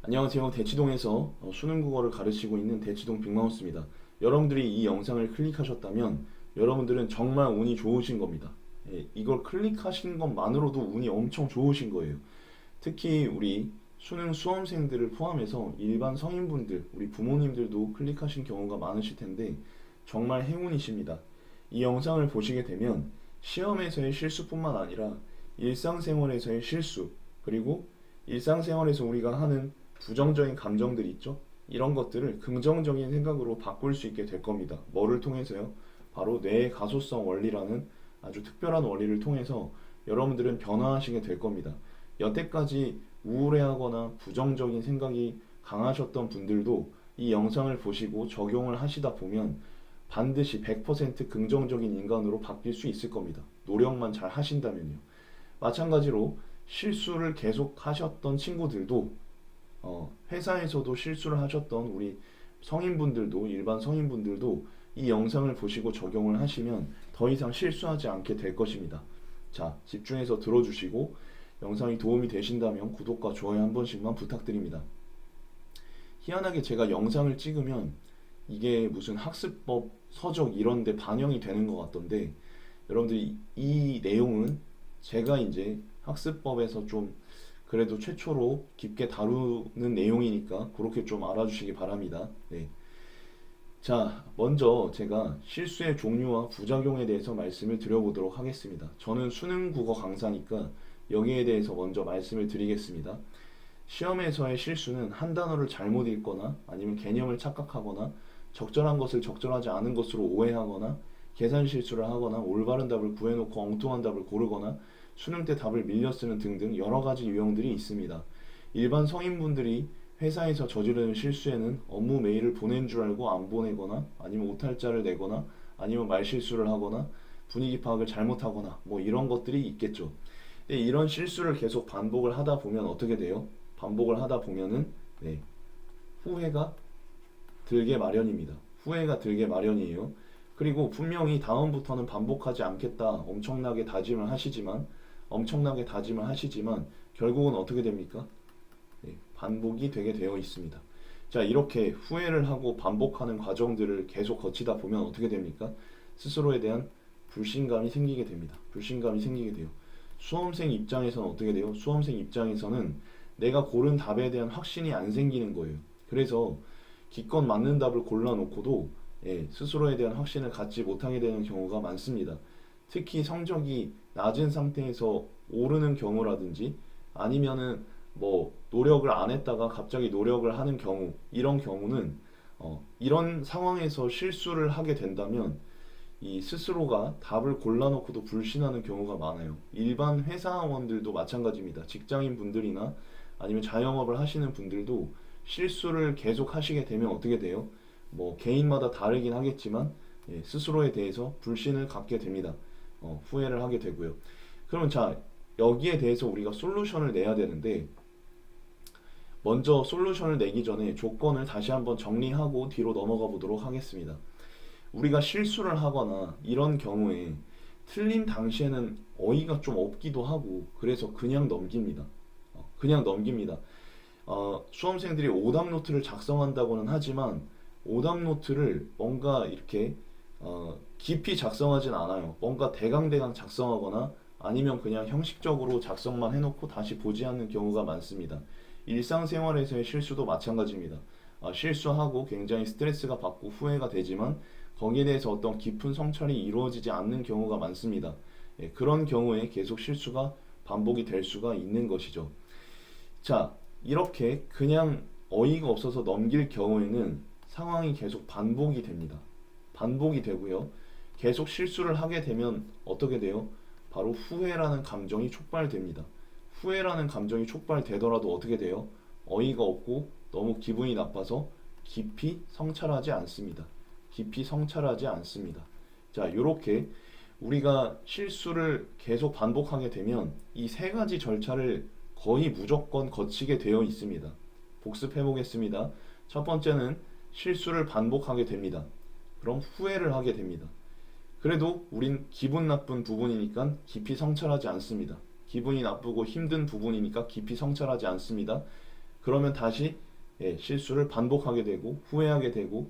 안녕하세요. 대치동에서 수능 국어를 가르치고 있는 대치동 빅마우스입니다. 여러분들이 이 영상을 클릭하셨다면 여러분들은 정말 운이 좋으신 겁니다. 예, 이걸 클릭하신 것만으로도 운이 엄청 좋으신 거예요. 특히 우리 수능 수험생들을 포함해서 일반 성인분들, 우리 부모님들도 클릭하신 경우가 많으실 텐데 정말 행운이십니다. 이 영상을 보시게 되면 시험에서의 실수뿐만 아니라 일상생활에서의 실수, 그리고 일상생활에서 우리가 하는 부정적인 감정들 있죠? 이런 것들을 긍정적인 생각으로 바꿀 수 있게 될 겁니다. 뭐를 통해서요? 바로 뇌의 가소성 원리라는 아주 특별한 원리를 통해서 여러분들은 변화하시게 될 겁니다. 여태까지 우울해하거나 부정적인 생각이 강하셨던 분들도 이 영상을 보시고 적용을 하시다 보면 반드시 100% 긍정적인 인간으로 바뀔 수 있을 겁니다. 노력만 잘 하신다면요. 마찬가지로 실수를 계속 하셨던 친구들도 회사에서도 실수를 하셨던 우리 성인분들도 일반 성인분들도 이 영상을 보시고 적용을 하시면 더 이상 실수하지 않게 될 것입니다. 자, 집중해서 들어주시고 영상이 도움이 되신다면 구독과 좋아요 한 번씩만 부탁드립니다. 희한하게 제가 영상을 찍으면 이게 무슨 학습법, 서적 이런 데 반영이 되는 것 같던데 여러분들이 이 내용은 제가 이제 학습법에서 좀 그래도 최초로 깊게 다루는 내용이니까 그렇게 좀 알아주시기 바랍니다. 네. 자, 먼저 제가 실수의 종류와 부작용에 대해서 말씀을 드려보도록 하겠습니다. 저는 수능 국어 강사니까 여기에 대해서 먼저 말씀을 드리겠습니다. 시험에서의 실수는 한 단어를 잘못 읽거나 아니면 개념을 착각하거나 적절한 것을 적절하지 않은 것으로 오해하거나 계산 실수를 하거나 올바른 답을 구해놓고 엉뚱한 답을 고르거나 수능 때 답을 밀려 쓰는 등등 여러 가지 유형들이 있습니다. 일반 성인분들이 회사에서 저지르는 실수에는 업무 메일을 보낸 줄 알고 안 보내거나 아니면 오탈자를 내거나 아니면 말실수를 하거나 분위기 파악을 잘못하거나 뭐 이런 것들이 있겠죠. 근데 이런 실수를 계속 반복을 하다 보면 어떻게 돼요? 반복을 하다 보면은 네, 후회가 들게 마련입니다. 후회가 들게 마련이에요. 그리고 분명히 다음부터는 반복하지 않겠다 엄청나게 다짐을 하시지만 결국은 어떻게 됩니까? 네, 반복이 되게 되어 있습니다. 자, 이렇게 후회를 하고 반복하는 과정들을 계속 거치다 보면 어떻게 됩니까? 스스로에 대한 불신감이 생기게 됩니다. 불신감이 생기게 돼요. 수험생 입장에서는 어떻게 돼요? 수험생 입장에서는 내가 고른 답에 대한 확신이 안 생기는 거예요. 그래서 기껏 맞는 답을 골라놓고도 스스로에 대한 확신을 갖지 못하게 되는 경우가 많습니다. 특히 성적이 낮은 상태에서 오르는 경우라든지 아니면은 뭐 노력을 안 했다가 갑자기 노력을 하는 경우, 이런 경우는 이런 상황에서 실수를 하게 된다면 이 스스로가 답을 골라놓고도 불신하는 경우가 많아요. 일반 회사원들도 마찬가지입니다. 직장인 분들이나 아니면 자영업을 하시는 분들도 실수를 계속 하시게 되면 어떻게 돼요? 뭐 개인마다 다르긴 하겠지만 스스로에 대해서 불신을 갖게 됩니다. 후회를 하게 되고요. 그러면 자, 여기에 대해서 우리가 솔루션을 내야 되는데 먼저 솔루션을 내기 전에 조건을 다시 한번 정리하고 뒤로 넘어가 보도록 하겠습니다. 우리가 실수를 하거나 이런 경우에 틀린 당시에는 어이가 좀 없기도 하고 그래서 그냥 넘깁니다. 그냥 넘깁니다. 수험생들이 오답 노트를 작성한다고는 하지만 오답 노트를 뭔가 이렇게 깊이 작성하진 않아요. 뭔가 대강대강 작성하거나 아니면 그냥 형식적으로 작성만 해놓고 다시 보지 않는 경우가 많습니다. 일상생활에서의 실수도 마찬가지입니다. 실수하고 굉장히 스트레스가 받고 후회가 되지만 거기에 대해서 어떤 깊은 성찰이 이루어지지 않는 경우가 많습니다. 그런 경우에 계속 실수가 반복이 될 수가 있는 것이죠. 자, 이렇게 그냥 어이가 없어서 넘길 경우에는 상황이 계속 반복이 됩니다. 반복이 되고요. 계속 실수를 하게 되면 어떻게 돼요? 바로 후회라는 감정이 촉발됩니다. 후회라는 감정이 촉발되더라도 어떻게 돼요? 어이가 없고 너무 기분이 나빠서 깊이 성찰하지 않습니다. 깊이 성찰하지 않습니다. 자, 이렇게 우리가 실수를 계속 반복하게 되면 이 세 가지 절차를 거의 무조건 거치게 되어 있습니다. 복습해 보겠습니다. 첫 번째는 실수를 반복하게 됩니다. 그럼 후회를 하게 됩니다. 그래도 우린 기분 나쁜 부분이니까 깊이 성찰하지 않습니다. 기분이 나쁘고 힘든 부분이니까 깊이 성찰하지 않습니다. 그러면 다시 실수를 반복하게 되고 후회하게 되고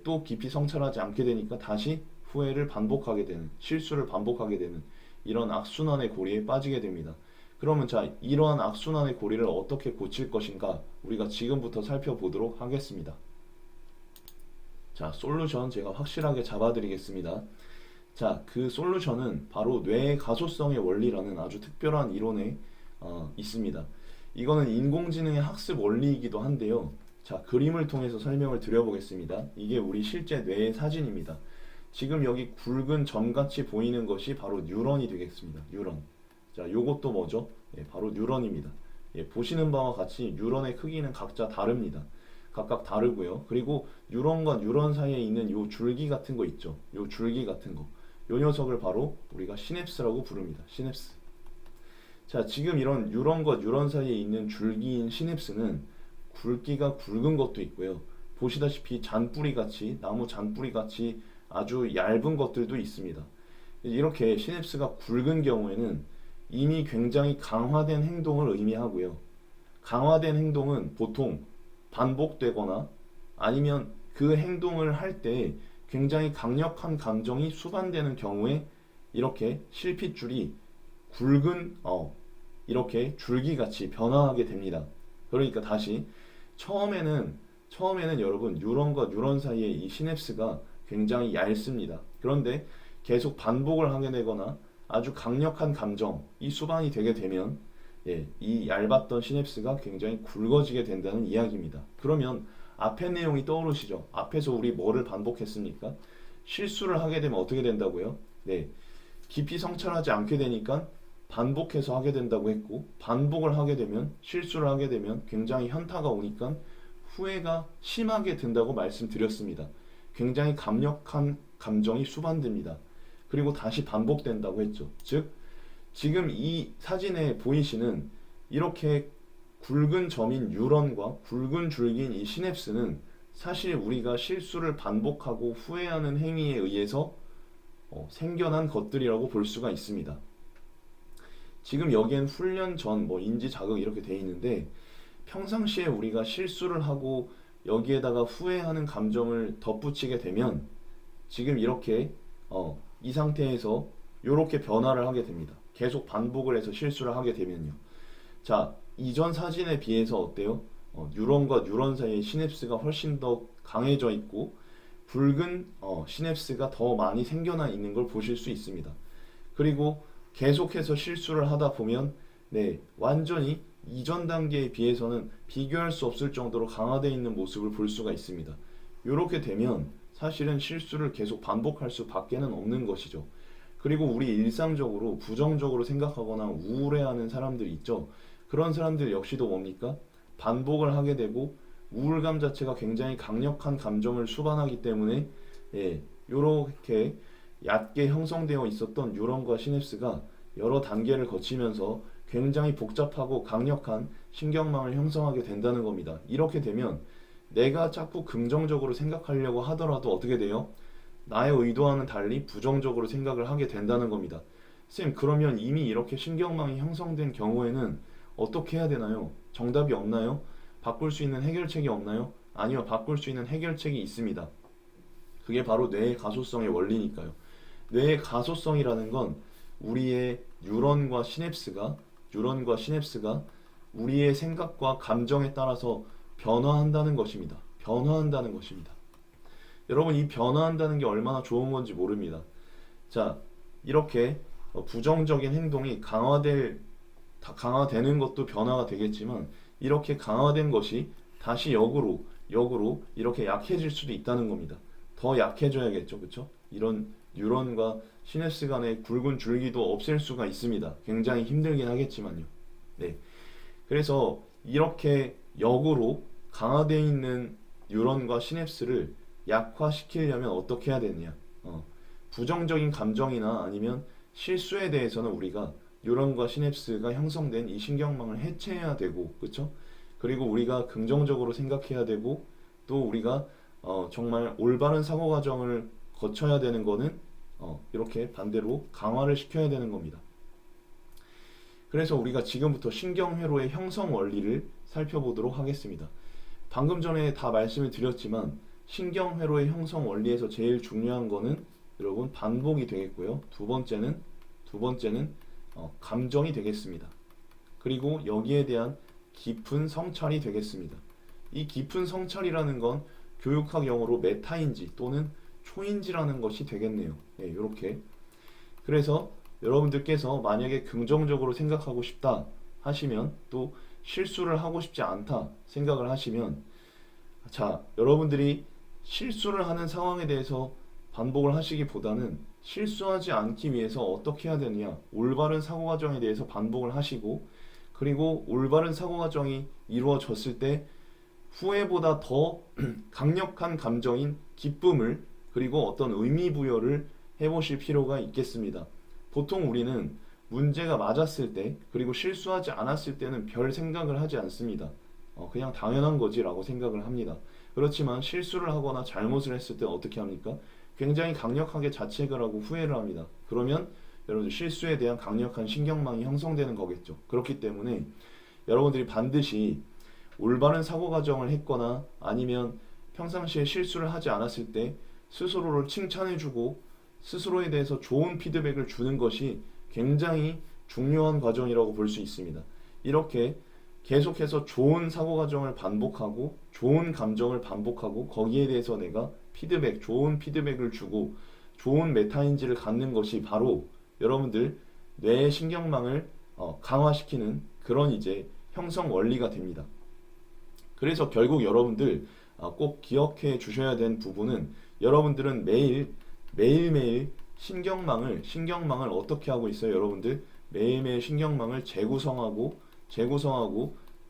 또 깊이 성찰하지 않게 되니까 다시 후회를 반복하게 되는, 실수를 반복하게 되는 이런 악순환의 고리에 빠지게 됩니다. 그러면 자, 이러한 악순환의 고리를 어떻게 고칠 것인가 우리가 지금부터 살펴보도록 하겠습니다. 자, 솔루션 제가 확실하게 잡아드리겠습니다. 자, 그 솔루션은 바로 뇌의 가소성의 원리라는 아주 특별한 이론에 있습니다. 이거는 인공지능의 학습 원리이기도 한데요. 자, 그림을 통해서 설명을 드려보겠습니다. 이게 우리 실제 뇌의 사진입니다. 지금 여기 굵은 점같이 보이는 것이 바로 뉴런이 되겠습니다. 뉴런. 자, 요것도 뭐죠? 바로 뉴런입니다. 보시는 바와 같이 뉴런의 크기는 각자 다릅니다. 각각 다르고요. 그리고 뉴런과 뉴런 사이에 있는 요 줄기 같은 거 있죠. 요 줄기 같은 거. 요 녀석을 바로 우리가 시냅스라고 부릅니다. 시냅스. 자, 지금 이런 뉴런과 뉴런 사이에 있는 줄기인 시냅스는 굵기가 굵은 것도 있고요. 보시다시피 잔뿌리 같이, 나무 잔뿌리 같이 아주 얇은 것들도 있습니다. 이렇게 시냅스가 굵은 경우에는 이미 굉장히 강화된 행동을 의미하고요. 강화된 행동은 보통 반복되거나 아니면 그 행동을 할 때 굉장히 강력한 감정이 수반되는 경우에 이렇게 실핏줄이 굵은 이렇게 줄기같이 변화하게 됩니다. 그러니까 다시 처음에는 여러분 뉴런과 뉴런 사이에 이 시냅스가 굉장히 얇습니다. 그런데 계속 반복을 하게 되거나 아주 강력한 감정이 수반이 되게 되면 이 얇았던 시냅스가 굉장히 굵어지게 된다는 이야기입니다. 그러면 앞의 내용이 떠오르시죠? 앞에서 우리 뭐를 반복했습니까? 실수를 하게 되면 어떻게 된다고요? 깊이 성찰하지 않게 되니까 반복해서 하게 된다고 했고, 반복을 하게 되면, 실수를 하게 되면 굉장히 현타가 오니까 후회가 심하게 든다고 말씀드렸습니다. 굉장히 강력한 감정이 수반됩니다. 그리고 다시 반복된다고 했죠. 즉, 지금 이 사진에 보이시는 이렇게 굵은 점인 뉴런과 굵은 줄기인 이 시냅스는 사실 우리가 실수를 반복하고 후회하는 행위에 의해서 생겨난 것들이라고 볼 수가 있습니다. 지금 여기엔 훈련 전, 인지 자극 이렇게 돼 있는데 평상시에 우리가 실수를 하고 여기에다가 후회하는 감정을 덧붙이게 되면 지금 이렇게 이 상태에서 이렇게 변화를 하게 됩니다. 계속 반복을 해서 실수를 하게 되면요. 자, 이전 사진에 비해서 어때요? 뉴런과 뉴런 사이의 시냅스가 훨씬 더 강해져 있고 굵은 시냅스가 더 많이 생겨나 있는 걸 보실 수 있습니다. 그리고 계속해서 실수를 하다 보면 완전히 이전 단계에 비해서는 비교할 수 없을 정도로 강화되어 있는 모습을 볼 수가 있습니다. 이렇게 되면 사실은 실수를 계속 반복할 수밖에는 없는 것이죠. 그리고 우리 일상적으로 부정적으로 생각하거나 우울해하는 사람들이 있죠. 그런 사람들 역시도 뭡니까? 반복을 하게 되고 우울감 자체가 굉장히 강력한 감정을 수반하기 때문에 이렇게 얕게 형성되어 있었던 뉴런과 시냅스가 여러 단계를 거치면서 굉장히 복잡하고 강력한 신경망을 형성하게 된다는 겁니다. 이렇게 되면 내가 자꾸 긍정적으로 생각하려고 하더라도 어떻게 돼요? 나의 의도와는 달리 부정적으로 생각을 하게 된다는 겁니다. 쌤, 그러면 이미 이렇게 신경망이 형성된 경우에는 어떻게 해야 되나요? 정답이 없나요? 바꿀 수 있는 해결책이 없나요? 아니요, 바꿀 수 있는 해결책이 있습니다. 그게 바로 뇌의 가소성의 원리니까요. 뇌의 가소성이라는 건 우리의 뉴런과 시냅스가 우리의 생각과 감정에 따라서 변화한다는 것입니다. 변화한다는 것입니다. 여러분, 이 변화한다는 게 얼마나 좋은 건지 모릅니다. 자, 이렇게 부정적인 행동이 강화되는 것도 변화가 되겠지만 이렇게 강화된 것이 다시 역으로 이렇게 약해질 수도 있다는 겁니다. 더 약해져야겠죠, 그렇죠? 이런 뉴런과 시냅스 간의 굵은 줄기도 없앨 수가 있습니다. 굉장히 힘들긴 하겠지만요. 그래서 이렇게 역으로 강화되어 있는 뉴런과 시냅스를 약화시키려면 어떻게 해야 되느냐? 부정적인 감정이나 아니면 실수에 대해서는 우리가 뉴런과 시냅스가 형성된 이 신경망을 해체해야 되고, 그렇죠? 그리고 우리가 긍정적으로 생각해야 되고, 또 우리가 정말 올바른 사고 과정을 거쳐야 되는 거는 이렇게 반대로 강화를 시켜야 되는 겁니다. 그래서 우리가 지금부터 신경회로의 형성 원리를 살펴보도록 하겠습니다. 방금 전에 다 말씀을 드렸지만 신경회로의 형성 원리에서 제일 중요한 거는 여러분 반복이 되겠고요. 두 번째는 감정이 되겠습니다. 그리고 여기에 대한 깊은 성찰이 되겠습니다. 이 깊은 성찰이라는 건 교육학 용어로 메타인지 또는 초인지라는 것이 되겠네요. 네, 이렇게. 그래서 여러분들께서 만약에 긍정적으로 생각하고 싶다 하시면, 또 실수를 하고 싶지 않다 생각을 하시면, 자, 여러분들이 실수를 하는 상황에 대해서 반복을 하시기보다는 실수하지 않기 위해서 어떻게 해야 되느냐, 올바른 사고 과정에 대해서 반복을 하시고, 그리고 올바른 사고 과정이 이루어졌을 때 후회보다 더 강력한 감정인 기쁨을, 그리고 어떤 의미 부여를 해보실 필요가 있겠습니다. 보통 우리는 문제가 맞았을 때, 그리고 실수하지 않았을 때는 별 생각을 하지 않습니다. 그냥 당연한 거지라고 생각을 합니다. 그렇지만 실수를 하거나 잘못을 했을 때 어떻게 합니까? 굉장히 강력하게 자책을 하고 후회를 합니다. 그러면 여러분들 실수에 대한 강력한 신경망이 형성되는 거겠죠. 그렇기 때문에 여러분들이 반드시 올바른 사고 과정을 했거나 아니면 평상시에 실수를 하지 않았을 때 스스로를 칭찬해주고 스스로에 대해서 좋은 피드백을 주는 것이 굉장히 중요한 과정이라고 볼 수 있습니다. 이렇게 계속해서 좋은 사고 과정을 반복하고 좋은 감정을 반복하고 거기에 대해서 내가 피드백, 좋은 피드백을 주고 좋은 메타인지를 갖는 것이 바로 여러분들 뇌의 신경망을 강화시키는 그런 이제 형성 원리가 됩니다. 그래서 결국 여러분들 꼭 기억해 주셔야 되는 부분은, 여러분들은 매일매일 신경망을 어떻게 하고 있어요? 여러분들 매일매일 신경망을 재구성하고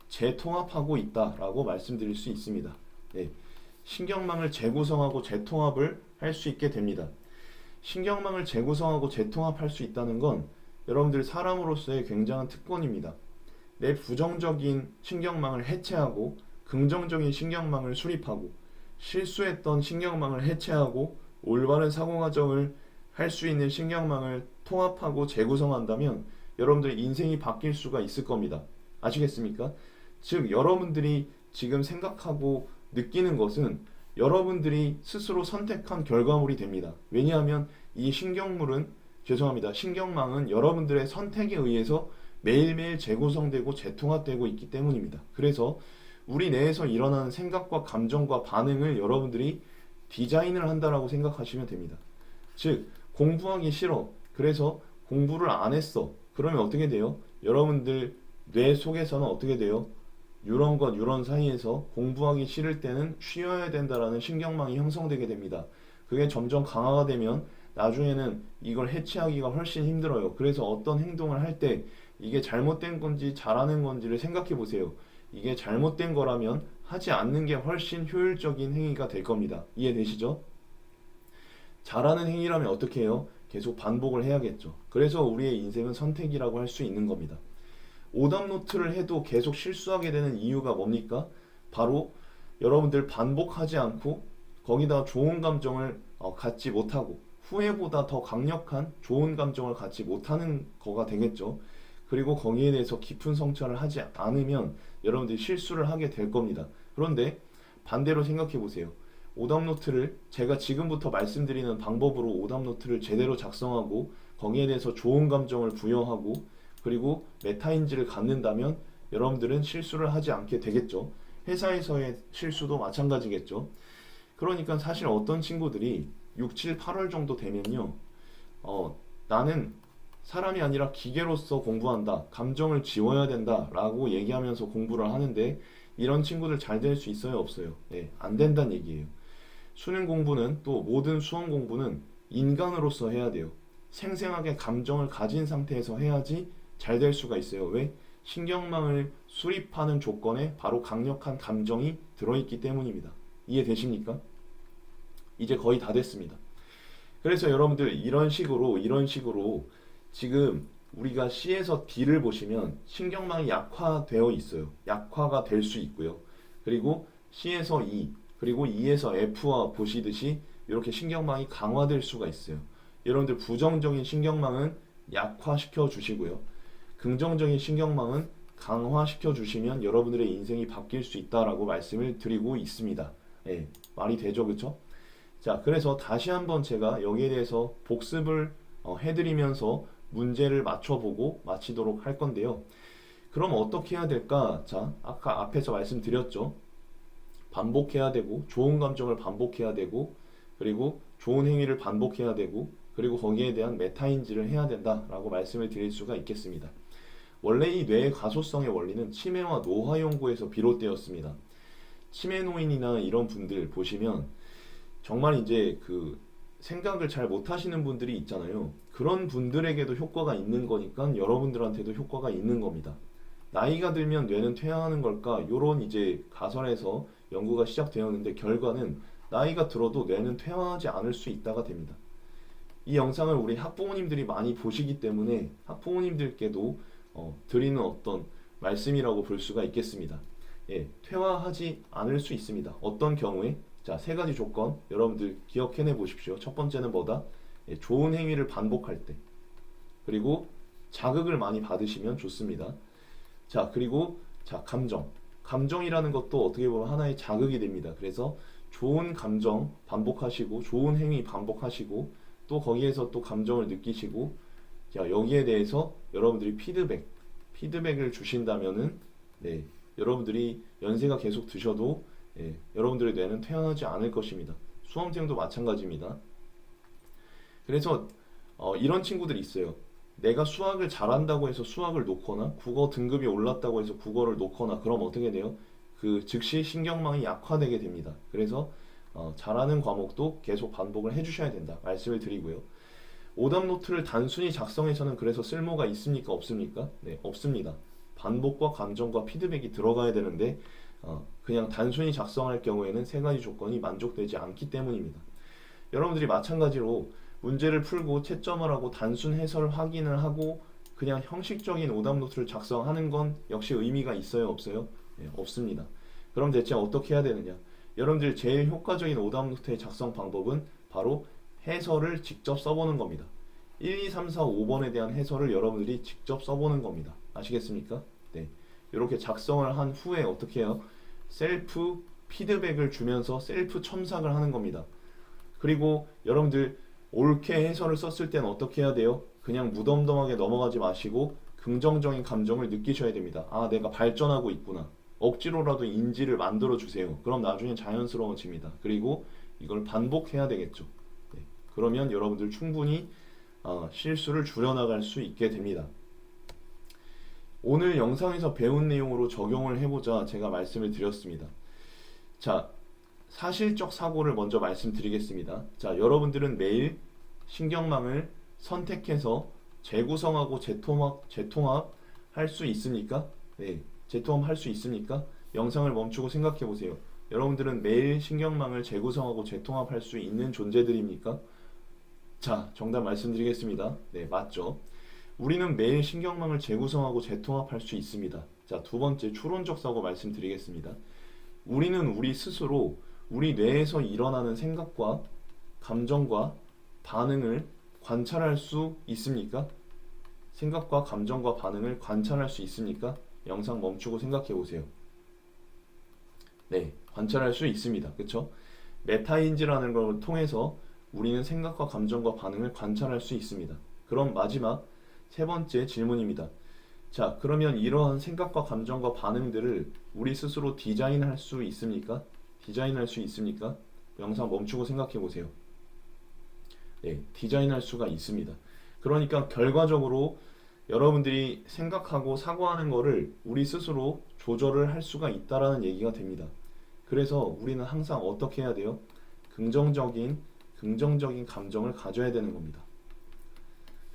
재통합하고 있다라고 말씀드릴 수 있습니다. 네. 신경망을 재구성하고 재통합을 할 수 있게 됩니다. 신경망을 재구성하고 재통합할 수 있다는 건 여러분들 사람으로서의 굉장한 특권입니다. 내 부정적인 신경망을 해체하고 긍정적인 신경망을 수립하고 실수했던 신경망을 해체하고 올바른 사고 과정을 할 수 있는 신경망을 통합하고 재구성한다면 여러분들의 인생이 바뀔 수가 있을 겁니다. 아시겠습니까? 즉 여러분들이 지금 생각하고 느끼는 것은 여러분들이 스스로 선택한 결과물이 됩니다. 왜냐하면 이 신경망은 여러분들의 선택에 의해서 매일매일 재구성되고 재통합되고 있기 때문입니다. 그래서 우리 내에서 일어나는 생각과 감정과 반응을 여러분들이 디자인을 한다라고 생각하시면 됩니다. 즉 공부하기 싫어, 그래서 공부를 안 했어, 그러면 어떻게 돼요? 여러분들 뇌 속에서는 어떻게 돼요? 뉴런과 뉴런 사이에서 공부하기 싫을 때는 쉬어야 된다라는 신경망이 형성되게 됩니다. 그게 점점 강화가 되면 나중에는 이걸 해체하기가 훨씬 힘들어요. 그래서 어떤 행동을 할 때 이게 잘못된 건지 잘하는 건지를 생각해 보세요. 이게 잘못된 거라면 하지 않는 게 훨씬 효율적인 행위가 될 겁니다. 이해되시죠? 잘하는 행위라면 어떻게 해요? 계속 반복을 해야겠죠. 그래서 우리의 인생은 선택이라고 할 수 있는 겁니다. 오답 노트를 해도 계속 실수하게 되는 이유가 뭡니까? 바로 여러분들 반복하지 않고 거기다 좋은 감정을 갖지 못하고 후회보다 더 강력한 좋은 감정을 갖지 못하는 거가 되겠죠. 그리고 거기에 대해서 깊은 성찰을 하지 않으면 여러분들이 실수를 하게 될 겁니다. 그런데 반대로 생각해 보세요. 오답노트를 제가 지금부터 말씀드리는 방법으로 오답노트를 제대로 작성하고 거기에 대해서 좋은 감정을 부여하고 그리고 메타인지를 갖는다면 여러분들은 실수를 하지 않게 되겠죠. 회사에서의 실수도 마찬가지겠죠. 그러니까 사실 어떤 친구들이 6, 7, 8월 정도 되면요, 나는 사람이 아니라 기계로서 공부한다, 감정을 지워야 된다 라고 얘기하면서 공부를 하는데 이런 친구들 잘 될 수 있어요, 없어요? 네, 안 된다는 얘기예요. 수능 공부는, 또 모든 수험 공부는 인간으로서 해야 돼요. 생생하게 감정을 가진 상태에서 해야지 잘 될 수가 있어요. 왜? 신경망을 수립하는 조건에 바로 강력한 감정이 들어있기 때문입니다. 이해되십니까? 이제 거의 다 됐습니다. 그래서 여러분들 이런 식으로 지금 우리가 C에서 D를 보시면 신경망이 약화되어 있어요. 약화가 될 수 있고요. 그리고 C에서 E, 그리고 E에서 F와 보시듯이 이렇게 신경망이 강화될 수가 있어요. 여러분들 부정적인 신경망은 약화시켜 주시고요. 긍정적인 신경망은 강화시켜 주시면 여러분들의 인생이 바뀔 수 있다라고 말씀을 드리고 있습니다. 예, 말이 되죠, 그쵸? 자, 그래서 다시 한번 제가 여기에 대해서 복습을 해드리면서 문제를 맞춰보고 마치도록 할 건데요. 그럼 어떻게 해야 될까? 자, 아까 앞에서 말씀드렸죠. 반복해야 되고, 좋은 감정을 반복해야 되고, 그리고 좋은 행위를 반복해야 되고, 그리고 거기에 대한 메타인지를 해야 된다라고 말씀을 드릴 수가 있겠습니다. 원래 이 뇌의 가소성의 원리는 치매와 노화 연구에서 비롯되었습니다. 치매 노인이나 이런 분들 보시면 정말 이제 그 생각을 잘 못하시는 분들이 있잖아요. 그런 분들에게도 효과가 있는 거니까 여러분들한테도 효과가 있는 겁니다. 나이가 들면 뇌는 퇴화하는 걸까? 요런 이제 가설에서 연구가 시작되었는데 결과는 나이가 들어도 뇌는 퇴화하지 않을 수 있다가 됩니다. 이 영상을 우리 학부모님들이 많이 보시기 때문에 학부모님들께도 드리는 어떤 말씀이라고 볼 수가 있겠습니다. 예, 퇴화하지 않을 수 있습니다. 어떤 경우에? 자, 세 가지 조건 여러분들 기억해내 보십시오. 첫 번째는 뭐다? 예, 좋은 행위를 반복할 때. 그리고 자극을 많이 받으시면 좋습니다. 자, 그리고 자, 감정. 감정이라는 것도 어떻게 보면 하나의 자극이 됩니다. 그래서 좋은 감정 반복하시고 좋은 행위 반복하시고 또 거기에서 또 감정을 느끼시고 자, 여기에 대해서 여러분들이 피드백을 주신다면은 네, 여러분들이 연세가 계속 드셔도 예, 여러분들의 뇌는 퇴화하지 않을 것입니다. 수험생도 마찬가지입니다. 그래서 이런 친구들이 있어요. 내가 수학을 잘한다고 해서 수학을 놓거나 국어 등급이 올랐다고 해서 국어를 놓거나 그럼 어떻게 돼요? 그 즉시 신경망이 약화되게 됩니다. 그래서 잘하는 과목도 계속 반복을 해주셔야 된다 말씀을 드리고요. 오답 노트를 단순히 작성해서는 그래서 쓸모가 있습니까? 없습니까? 네, 없습니다. 반복과 감정과 피드백이 들어가야 되는데 그냥 단순히 작성할 경우에는 세 가지 조건이 만족되지 않기 때문입니다. 여러분들이 마찬가지로 문제를 풀고 채점을 하고 단순 해설 확인을 하고 그냥 형식적인 오답 노트를 작성하는 건 역시 의미가 있어요? 없어요? 네, 없습니다. 그럼 대체 어떻게 해야 되느냐? 여러분들 제일 효과적인 오답 노트의 작성 방법은 바로 해설을 직접 써보는 겁니다. 1, 2, 3, 4, 5번에 대한 해설을 여러분들이 직접 써보는 겁니다. 아시겠습니까? 네. 이렇게 작성을 한 후에 어떻게 해요? 셀프 피드백을 주면서 셀프 첨삭을 하는 겁니다. 그리고 여러분들 옳게 해설을 썼을 때는 어떻게 해야 돼요? 그냥 무덤덤하게 넘어가지 마시고 긍정적인 감정을 느끼셔야 됩니다. 아, 내가 발전하고 있구나. 억지로라도 인지를 만들어 주세요. 그럼 나중에 자연스러워집니다. 그리고 이걸 반복해야 되겠죠. 네. 그러면 여러분들 충분히 실수를 줄여나갈 수 있게 됩니다. 오늘 영상에서 배운 내용으로 적용을 해보자 제가 말씀을 드렸습니다. 자, 사실적 사고를 먼저 말씀드리겠습니다. 자, 여러분들은 매일 신경망을 선택해서 재구성하고 재통합 할 수 있습니까? 네, 재통합 할 수 있습니까? 영상을 멈추고 생각해 보세요. 여러분들은 매일 신경망을 재구성하고 재통합할 수 있는 존재들입니까? 자, 정답 말씀드리겠습니다. 네, 맞죠? 우리는 매일 신경망을 재구성하고 재통합할 수 있습니다. 자, 두 번째 추론적 사고 말씀드리겠습니다. 우리는 우리 스스로 우리 뇌에서 일어나는 생각과 감정과 반응을 관찰할 수 있습니까? 생각과 감정과 반응을 관찰할 수 있습니까? 영상 멈추고 생각해 보세요. 네, 관찰할 수 있습니다. 그쵸? 메타인지라는 걸 통해서 우리는 생각과 감정과 반응을 관찰할 수 있습니다. 그럼 마지막 세 번째 질문입니다. 자, 그러면 이러한 생각과 감정과 반응들을 우리 스스로 디자인할 수 있습니까? 디자인할 수 있습니까? 영상 멈추고 생각해 보세요. 네, 디자인할 수가 있습니다. 그러니까 결과적으로 여러분들이 생각하고 사고하는 거를 우리 스스로 조절을 할 수가 있다라는 얘기가 됩니다. 그래서 우리는 항상 어떻게 해야 돼요? 긍정적인 감정을 가져야 되는 겁니다.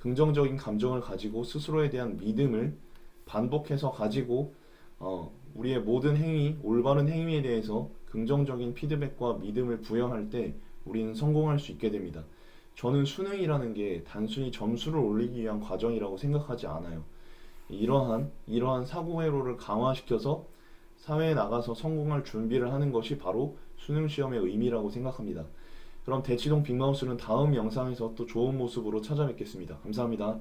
긍정적인 감정을 가지고 스스로에 대한 믿음을 반복해서 가지고 우리의 모든 행위, 올바른 행위에 대해서 긍정적인 피드백과 믿음을 부여할 때 우리는 성공할 수 있게 됩니다. 저는 수능이라는 게 단순히 점수를 올리기 위한 과정이라고 생각하지 않아요. 이러한 사고회로를 강화시켜서 사회에 나가서 성공할 준비를 하는 것이 바로 수능 시험의 의미라고 생각합니다. 그럼 대치동 빅마우스는 다음 영상에서 또 좋은 모습으로 찾아뵙겠습니다. 감사합니다.